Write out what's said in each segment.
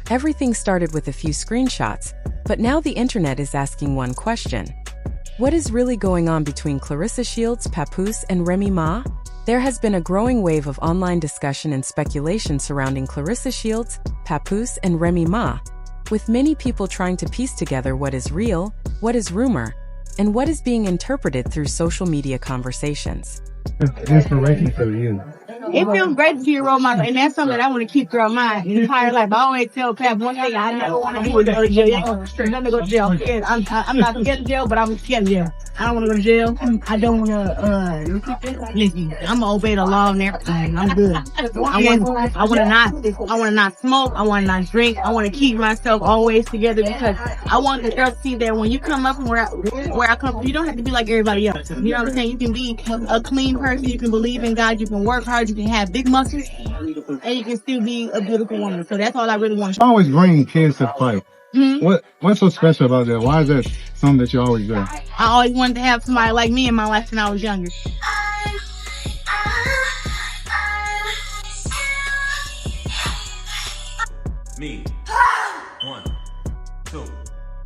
Everything started with a few screenshots, but now the internet is asking one question. What is really going on between Claressa Shields, Papoose, and Remy Ma? There has been a growing wave of online discussion and speculation surrounding Claressa Shields, Papoose, and Remy Ma, with many people trying to piece together what is real, what is rumor, and what is being interpreted through social media conversations. Inspiration for you. It feels great to be a role model, and that's something that I want to keep throughout my entire life. I always tell Pat one thing I never want to do is go to jail. I'm straight not to go to jail. I'm not scared of jail, but I'm scared of jail. I don't want to go to jail. I don't want to. Listen, I'm gonna obey the law and everything. I'm good. I want to not smoke. I want to not drink. I want to keep myself always together because I want the girls to see that when you come up from where I come from, you don't have to be like everybody else. You know what I'm saying? You can be a clean person. You can believe in God. You can work hard. You can have big muscles, and you can still be a beautiful woman. So that's all I really want. I always bring kids to fight. Mm-hmm. What's so special about that? Why is that something that you always do? I always wanted to have somebody like me in my life when I was younger. Me. 1, 2,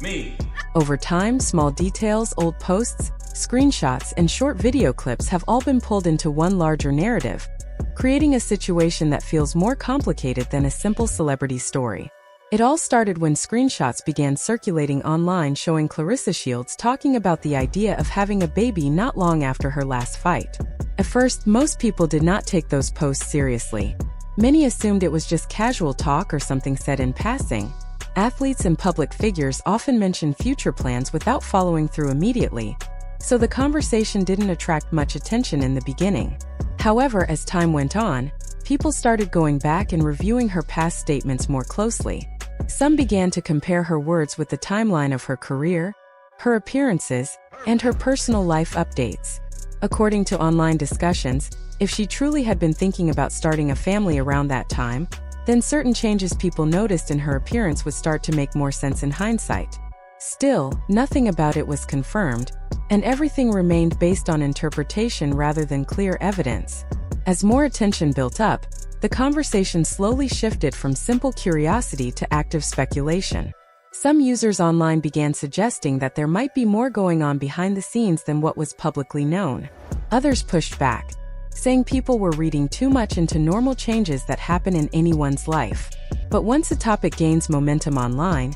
me. Over time, small details, old posts, screenshots, and short video clips have all been pulled into one larger narrative, creating a situation that feels more complicated than a simple celebrity story. It all started when screenshots began circulating online showing Claressa Shields talking about the idea of having a baby not long after her last fight. At first, most people did not take those posts seriously. Many assumed it was just casual talk or something said in passing. Athletes and public figures often mention future plans without following through immediately, so the conversation didn't attract much attention in the beginning. However, as time went on, people started going back and reviewing her past statements more closely. Some began to compare her words with the timeline of her career, her appearances, and her personal life updates. According to online discussions, if she truly had been thinking about starting a family around that time, then certain changes people noticed in her appearance would start to make more sense in hindsight. Still, nothing about it was confirmed, and everything remained based on interpretation rather than clear evidence. As more attention built up, the conversation slowly shifted from simple curiosity to active speculation. Some users online began suggesting that there might be more going on behind the scenes than what was publicly known. Others pushed back, saying people were reading too much into normal changes that happen in anyone's life. But once a topic gains momentum online,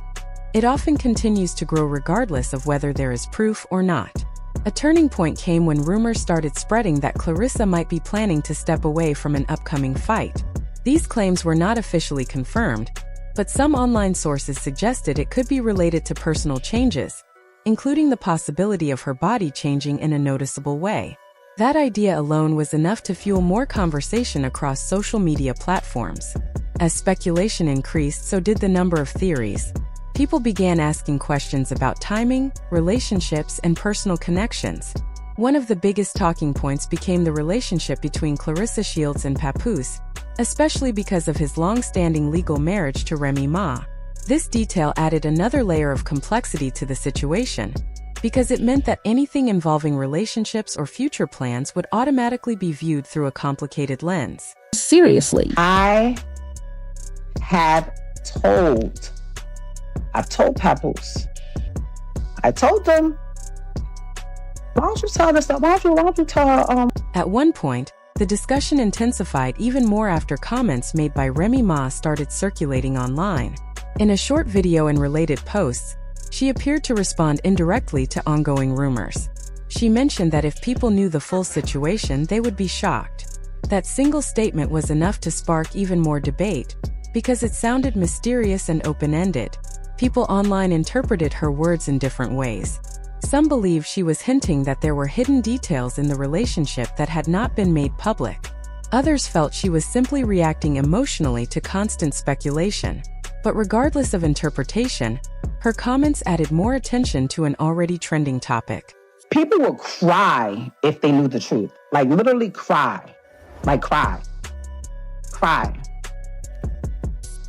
it often continues to grow regardless of whether there is proof or not. A turning point came when rumors started spreading that Claressa might be planning to step away from an upcoming fight. These claims were not officially confirmed, but some online sources suggested it could be related to personal changes, including the possibility of her body changing in a noticeable way. That idea alone was enough to fuel more conversation across social media platforms. As speculation increased, so did the number of theories. People began asking questions about timing, relationships, and personal connections. One of the biggest talking points became the relationship between Claressa Shields and Papoose, especially because of his long-standing legal marriage to Remy Ma. This detail added another layer of complexity to the situation, because it meant that anything involving relationships or future plans would automatically be viewed through a complicated lens. Seriously. I've told Papoose. I told them, why don't you tell this stuff? Why don't you tell her, At one point, the discussion intensified even more after comments made by Remy Ma started circulating online. In a short video and related posts, she appeared to respond indirectly to ongoing rumors. She mentioned that if people knew the full situation, they would be shocked. That single statement was enough to spark even more debate, because it sounded mysterious and open-ended. People online interpreted her words in different ways. Some believed she was hinting that there were hidden details in the relationship that had not been made public. Others felt she was simply reacting emotionally to constant speculation. But regardless of interpretation, her comments added more attention to an already trending topic. people would cry if they knew the truth. Like literally cry. Like cry. Cry.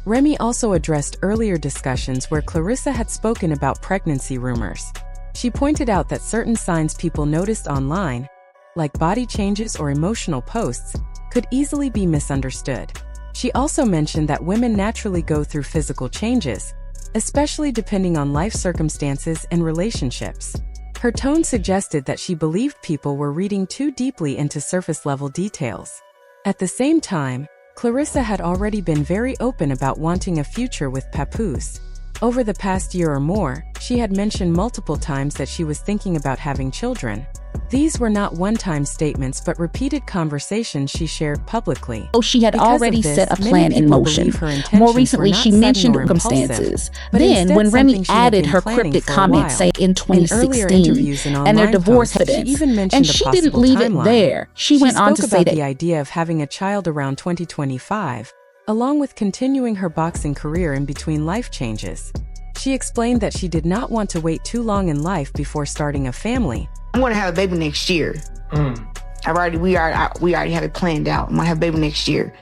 Remy also addressed earlier discussions where Claressa had spoken about pregnancy rumors. She pointed out that certain signs people noticed online, like body changes or emotional posts, could easily be misunderstood. She also mentioned that women naturally go through physical changes, especially depending on life circumstances and relationships. Her tone suggested that she believed people were reading too deeply into surface-level details. At the same time, Claressa had already been very open about wanting a future with Papoose. Over the past year or more, she had mentioned multiple times that she was thinking about having children. These were not one-time statements but repeated conversations she shared publicly. She had Because already of this, set a many plan in people motion. believe her intentions More were recently, not she sudden mentioned or impulsive, circumstances. but Then, instead when something Remy she had added been her planning cryptic for a comment, while. say in In earlier 2016, interviews and and their online divorce posts, she evidence, even mentioned and a she possible didn't leave timeline. it there. She went on to spoke say about the that idea of having a child around 2025, along with continuing her boxing career in between life changes. She explained that she did not want to wait too long in life before starting a family. I'm gonna have a baby next year. We already have it planned out. I'm gonna have a baby next year,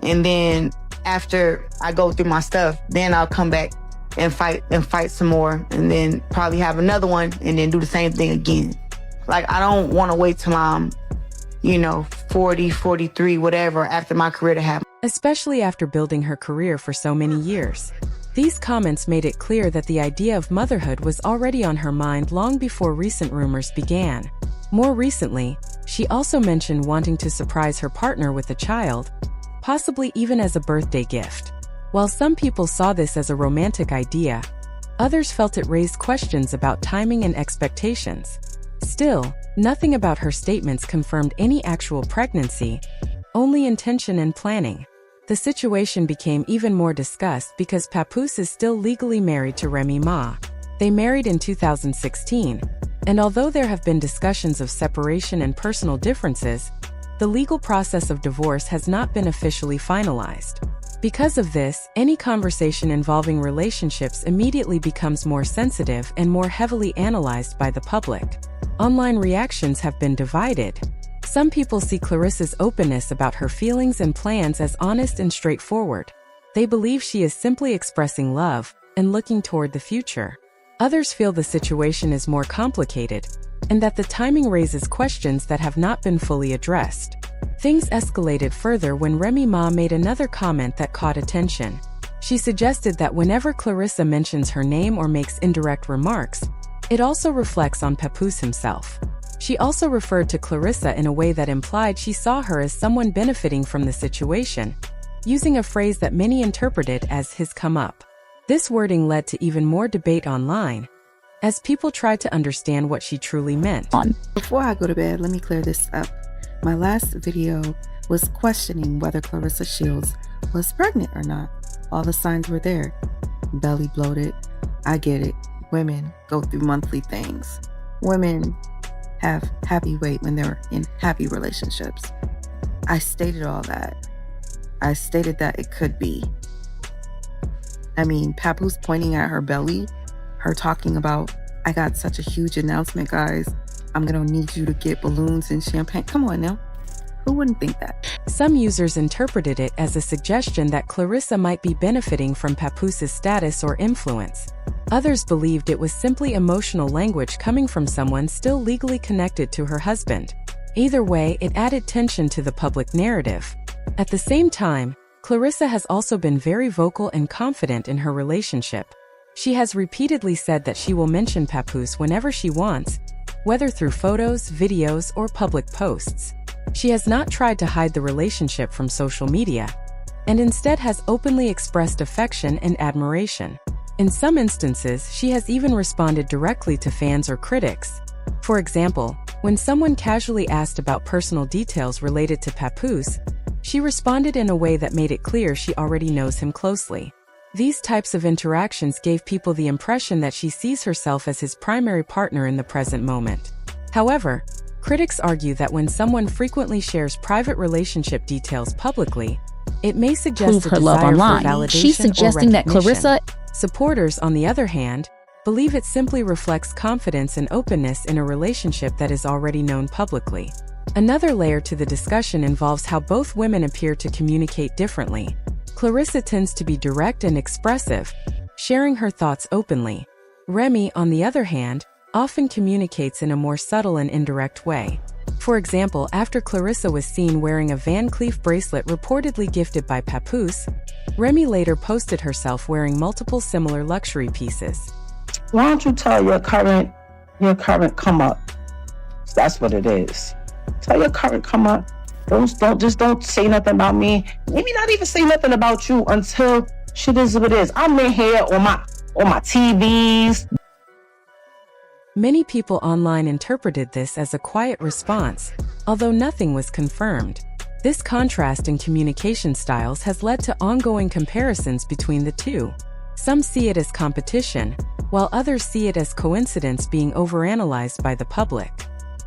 and then after I go through my stuff, then I'll come back and fight some more, and then probably have another one, and then do the same thing again. Like, I don't want to wait till I'm, 40, 43, whatever, after my career to happen. Especially after building her career for so many years. These comments made it clear that the idea of motherhood was already on her mind long before recent rumors began. More recently, she also mentioned wanting to surprise her partner with a child, possibly even as a birthday gift. While some people saw this as a romantic idea, others felt it raised questions about timing and expectations. Still, nothing about her statements confirmed any actual pregnancy, only intention and planning. The situation became even more discussed because Papoose is still legally married to Remy Ma. They married in 2016, and although there have been discussions of separation and personal differences, the legal process of divorce has not been officially finalized. Because of this, any conversation involving relationships immediately becomes more sensitive and more heavily analyzed by the public. Online reactions have been divided. Some people see Claressa's openness about her feelings and plans as honest and straightforward. They believe she is simply expressing love and looking toward the future. Others feel the situation is more complicated, and that the timing raises questions that have not been fully addressed. Things escalated further when Remy Ma made another comment that caught attention. She suggested that whenever Claressa mentions her name or makes indirect remarks, it also reflects on Papoose himself. She also referred to Claressa in a way that implied she saw her as someone benefiting from the situation, using a phrase that many interpreted as his come up. This wording led to even more debate online, as people tried to understand what she truly meant. Before I go to bed, let me clear this up. My last video was questioning whether Claressa Shields was pregnant or not. All the signs were there. Belly bloated. I get it. Women go through monthly things. Women have happy weight when they're in happy relationships. I stated all that. I stated that it could be. Papoose pointing at her belly, her talking about, I got such a huge announcement, guys. I'm gonna need you to get balloons and champagne. Come on now. Who wouldn't think that? Some users interpreted it as a suggestion that Claressa might be benefiting from Papoose's status or influence. Others believed it was simply emotional language coming from someone still legally connected to her husband. Either way, it added tension to the public narrative. At the same time, Claressa has also been very vocal and confident in her relationship. She has repeatedly said that she will mention Papoose whenever she wants, whether through photos, videos, or public posts. She has not tried to hide the relationship from social media, and instead has openly expressed affection and admiration. In some instances, she has even responded directly to fans or critics. For example, when someone casually asked about personal details related to Papoose, she responded in a way that made it clear she already knows him closely. These types of interactions gave people the impression that she sees herself as his primary partner in the present moment. However, critics argue that when someone frequently shares private relationship details publicly, it may suggest her love online. She's suggesting that Claressa. Supporters, on the other hand, believe it simply reflects confidence and openness in a relationship that is already known publicly. Another layer to the discussion involves how both women appear to communicate differently. Claressa tends to be direct and expressive, sharing her thoughts openly. Remy, on the other hand, often communicates in a more subtle and indirect way. For example, after Claressa was seen wearing a Van Cleef bracelet reportedly gifted by Papoose, Remy later posted herself wearing multiple similar luxury pieces. Why don't you tell your current come up? That's what it is. Tell your current come up. Don't say nothing about me. Maybe not even say nothing about you until shit is what it is. I'm in here on my TVs. Many people online interpreted this as a quiet response, although nothing was confirmed. This contrast in communication styles has led to ongoing comparisons between the two. Some see it as competition, while others see it as coincidence being overanalyzed by the public.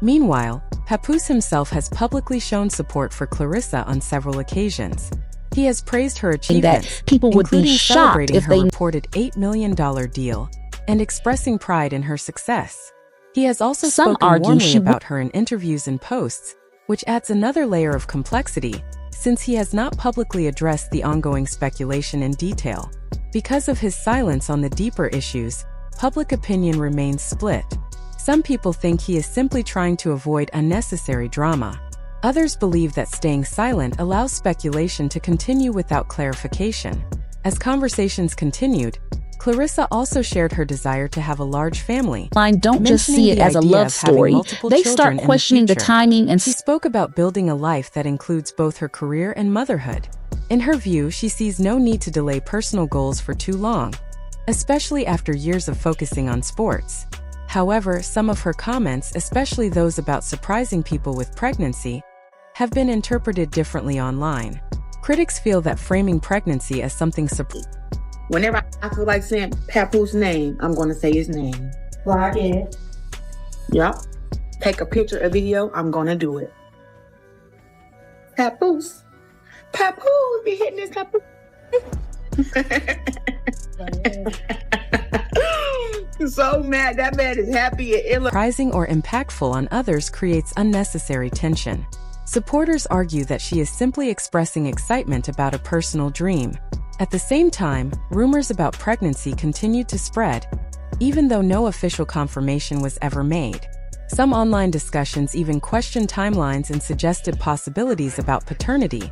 Meanwhile, Papoose himself has publicly shown support for Claressa on several occasions. He has praised her achievements, people would be including shocked celebrating if her they reported $8 million deal and expressing pride in her success. He has also spoken warmly about her in interviews and posts, which adds another layer of complexity, since he has not publicly addressed the ongoing speculation in detail. Because of his silence on the deeper issues, public opinion remains split. Some people think he is simply trying to avoid unnecessary drama. Others believe that staying silent allows speculation to continue without clarification. As conversations continued, Claressa also shared her desire to have a large family. Don't just see it as a love story. They start questioning the timing and she spoke about building a life that includes both her career and motherhood. In her view, she sees no need to delay personal goals for too long, especially after years of focusing on sports. However, some of her comments, especially those about surprising people with pregnancy, have been interpreted differently online. Critics feel that framing pregnancy as something Whenever I feel like saying Papoose's name, I'm going to say his name. Right, yeah. Yep. Take a picture, a video, I'm going to do it. Papoose. Papoose be hitting this Papoose. So mad. That man is happy and surprising or impactful on others creates unnecessary tension. Supporters argue that she is simply expressing excitement about a personal dream. At the same time, rumors about pregnancy continued to spread, even though no official confirmation was ever made. Some online discussions even questioned timelines and suggested possibilities about paternity,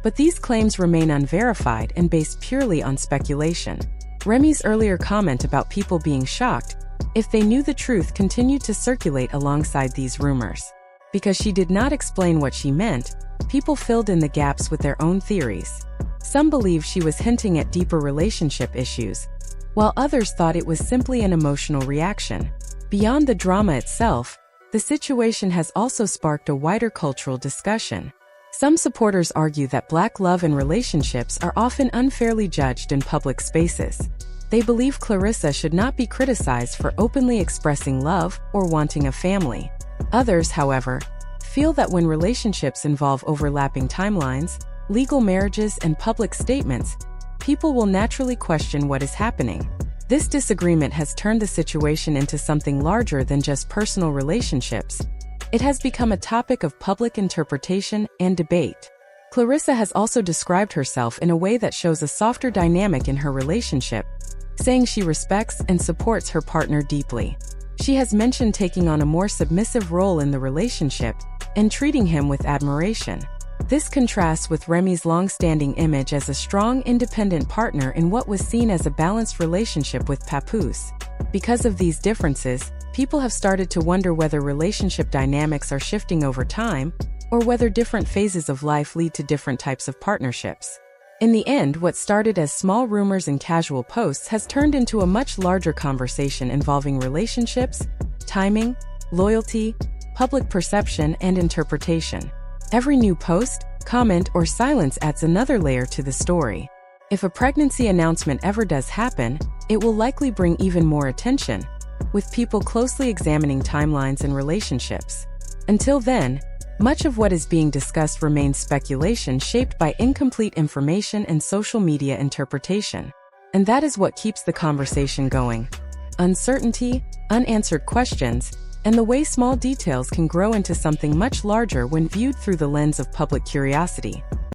but these claims remain unverified and based purely on speculation. Remy's earlier comment about people being shocked if they knew the truth continued to circulate alongside these rumors. Because she did not explain what she meant, people filled in the gaps with their own theories. Some believe she was hinting at deeper relationship issues, while others thought it was simply an emotional reaction. Beyond the drama itself, the situation has also sparked a wider cultural discussion. Some supporters argue that Black love and relationships are often unfairly judged in public spaces. They believe Claressa should not be criticized for openly expressing love or wanting a family. Others, however, feel that when relationships involve overlapping timelines, legal marriages, and public statements, people will naturally question what is happening. This disagreement has turned the situation into something larger than just personal relationships. It has become a topic of public interpretation and debate. Claressa has also described herself in a way that shows a softer dynamic in her relationship, saying she respects and supports her partner deeply. She has mentioned taking on a more submissive role in the relationship and treating him with admiration. This contrasts with Remy's long-standing image as a strong, independent partner in what was seen as a balanced relationship with Papoose. Because of these differences, people have started to wonder whether relationship dynamics are shifting over time, or whether different phases of life lead to different types of partnerships. In the end, what started as small rumors and casual posts has turned into a much larger conversation involving relationships, timing, loyalty, public perception, and interpretation. Every new post, comment, or silence adds another layer to the story. If a pregnancy announcement ever does happen, it will likely bring even more attention, with people closely examining timelines and relationships. Until then, much of what is being discussed remains speculation shaped by incomplete information and social media interpretation. And that is what keeps the conversation going. Uncertainty, unanswered questions, and the way small details can grow into something much larger when viewed through the lens of public curiosity.